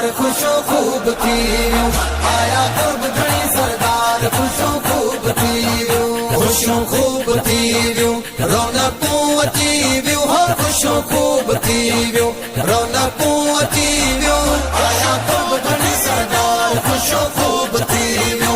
सरदार खुशो खूब थी वियो आया कुर्ब घणी सरदार खुशो खूब थी वियो खुशो खूब थी वियो रौनकूं अची वियो हो खुशो खूब थी वियो रौनकूं अची वियो आया कुर्ब घणी सरदार खुशो खूब थी वियो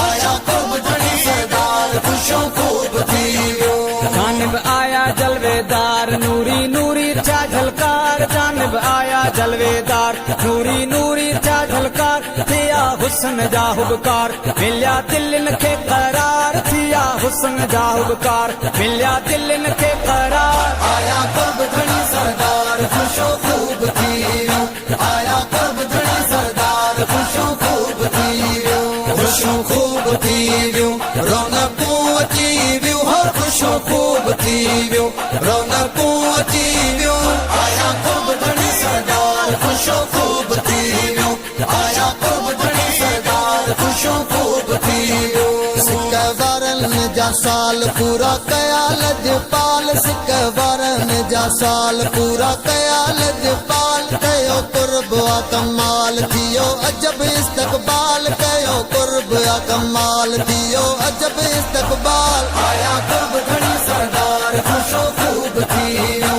आया कुर्ब घणी सरदार खुशो खूब थी वियो जानिब आया जलवेदार नूरी नूरी था झलकार जानिब आया जलवेदार नूरी नूरी था झलकार थिया हुस्न जा हुबकार मिलिया दिलनि खे करार थिया हुस्न जा हुबकार मिलिया दिलनि खे करार आया कुर्ब घणी सरदार खुशो खूब थी वियो आया कुर्ब घणी सरदार खुशो खूब थी वियो खुशो खूब थी वियो रौनकूं अची वियो हो खुशो खूब थी वियो रौनकूं अची वियो आया कुर्ब घणी सरदार खुशो खूब थी वियो आया कुर्ब घणी सरदार खुशो खूब थी वियो सिक वारनि जा साल पूरा कया लजपाल सिक वारनि जा साल पूरा कया लजपाल कयो कुर्ब आ कमाल थियो अजब इस्तकबाल कयो कुर्ब आ कमाल थियो अजब इस्तकबाल आया कुर्ब घणी सरदार खुशो खूब थी वियो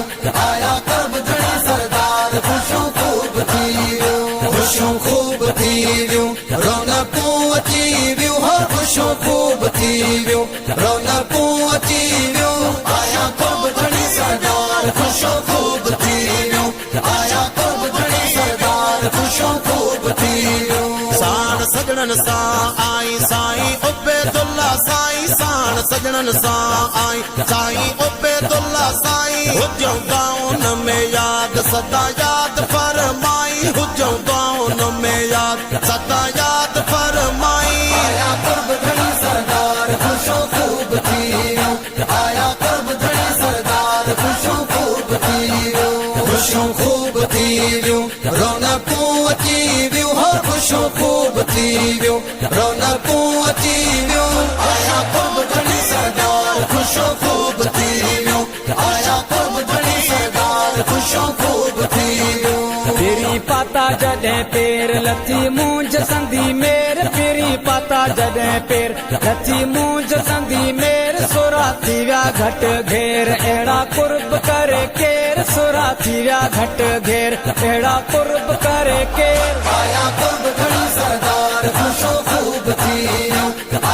आया कुर्ब घणी सरदार खुशो खूब थी वियो खुशो खूब थी वियो रौनकूं अची वियो हो खुशो खूब थी वियो रौनकूं अची वियो आया कुर्ब घणी सरदार खुशो खूब थी वियो आया कुर्ब घणी सरदार खुशो खूब थी वियो सान सजणनि सां आई साईं उबैदुल्ला साईं सान सजणनि सां आई साईं उबैदुल्ला साईं हुजो गाउन में याद सदा याद फरमाई हुजो गाउन में याद सदा याद फरमाई आया कुर्ब घणी सरदार खुशो खूब थी वियो आया कुर्ब घणी सरदार खुशो खूब थी वियो खुशो खूब थी वियो रौनकूं अची वियो हो खुशो खूब थी वियो रौनकूं अची वियो आया कुर्ब घणी सरदार खुशो खूब थी वियो आया कुर्ब घणी सरदार खुशो खूब थी वियो पेरी पाता जॾहिं पेर लथी मूंझ संधी मेर पेरी पाता जॾहिं पेर लथी मूंझ संधी मेर सुरा थी विया घटि घेर अहिड़ा कुर्ब करे केर सुरा थी विया घटि घेर अहिड़ा कुर्ब करे केर आया कुर्ब घणी सरदार खुशो खूब थी वियो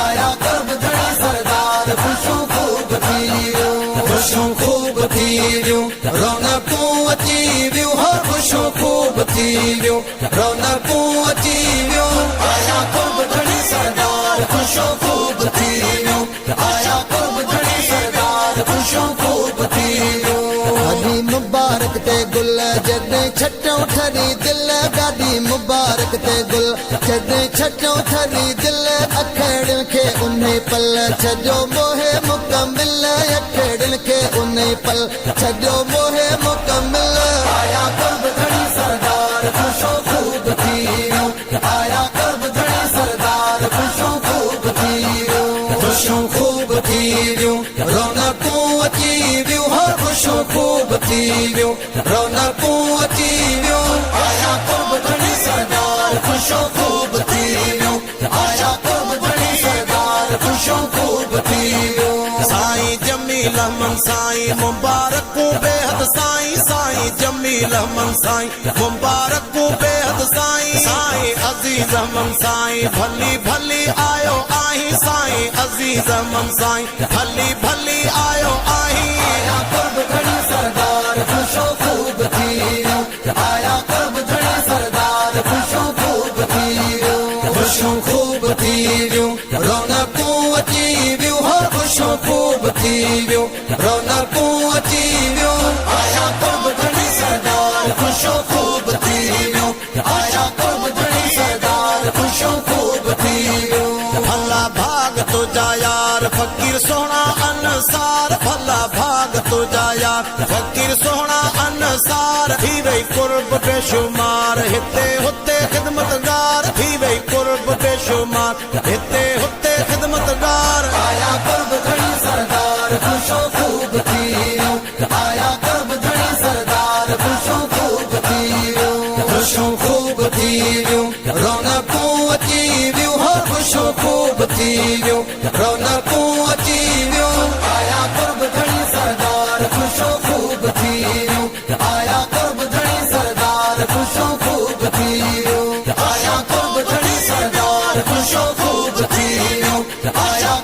आया कुर्ब घणी सरदार खुशो खूब थी वियो खुशो खूब थी वियो रौनकूं अची वियो हो खुशो खूब थी वियो रौनकूं अची वियो आया कुर्ब घणी सरदार खुशो खूब थी वियो आया कुर्ब घणी सरदार खुशो खूब थी वियो गादी मुबारक ते गुल जॾहिं छटो ठरी दिल गादी मुबारक ते गुल जॾहिं छटो ठरी दिल अखड़ियुनि खे उन पल छॾियो मोहे मुकमिल अखड़ियुनि खे उन पल छॾियो मोहे मुकमिल आया कुर्ब घणी सरदार खुशो खूब थी वियो आया कुर्ब घणी सरदार खुशो खूब थी वियो खुशो खूब थी वियो रौनकूं अची वियो हो खुशो खूब थी वियो रौनकूं अची वियो आया कुर्ब घणी सरदार खुशो खूब थी वियो आया कुर्ब घणी सरदार खुशो खूब थी वियो साईं जमील अहमद साईं मुबारकूं बेहद साईं साईं जमील अहमद साईं मुबारकूं बेहद साईं साईं अज़ीज़ अहमद साईं भली भली आयो आहीं साईं अज़ीज़ अहमद साईं भली भली आयो आहीं आया कुर्ब घणी सरदार खुशो खूब थी वियो आया कुर्ब घणी सरदार खुशो खूब थी वियो खुशो खूब थी वियो रौनकूं अची वियो हो खुशो खूब थी वियो रौनकूं अची वियो आया कुर्ब घणी सरदार खुशो खूब थी वियो आया कुर्ब घणी सरदार खुशो खूब थी वियो भला भाग तुझा यार फकीर सोहणा अनसार भला भाग तुझा यार फकीर सोहणा अनसार थी वई कुर्ब बेशुमार हिते हुते खिदमतगार थी वई कुर्ब बेशुमार हिते हुते खिदमतगार आया कुर्ब घणी सरदार खुशो खूब थी वियो आया कुर्ब घणी सरदार खुशो खूब थी वियो खुशो खूब खूब थी वियूं रौनकूं अची वियूं हो ख़ुशियूं खूब थी वियूं रौनकूं अची वियूं आया कुर्ब धणी सरदार ख़ुशियूं खूब थी वियूं आया कुर्ब धणी सरदार ख़ुशियूं खूब थी वियूं आया कुर्ब धणी सरदार ख़ुशियूं खूब थी वियूं आया